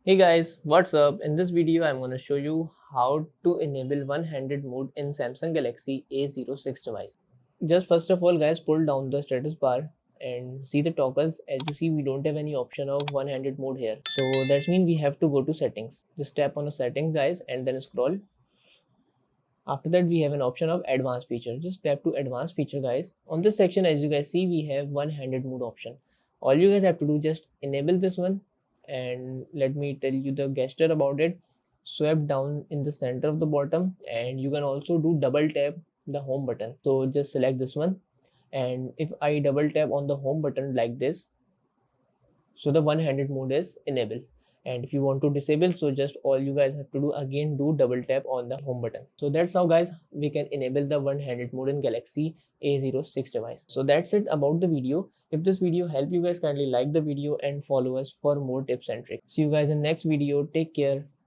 Hey guys, what's up? In this video, I'm going to show you how to enable one-handed mode in Samsung Galaxy A06 device. Just first of all guys, pull down the status bar and see the toggles. As you see, we don't have any option of one-handed mode here. So that means we have to go to settings. Just tap on the settings guys and then scroll. After that, we have an option of advanced feature. Just tap to advanced feature guys. On this section, as you guys see, we have one-handed mode option. All you guys have to do, just enable this one, and let me tell you the gesture about it. Swipe down in the center of the bottom, and you can also do double tap the home button. So just select this one, and if I double tap on the home button like this, so the one-handed mode is enabled. And if you want to disable, so just all you guys have to do, again do double tap on the home button. So that's how guys we can enable the one-handed mode in Galaxy A06 device. So that's it about the video. If this video helped you guys, kindly like the video and follow us for more tips and tricks. See you guys in next video. Take care.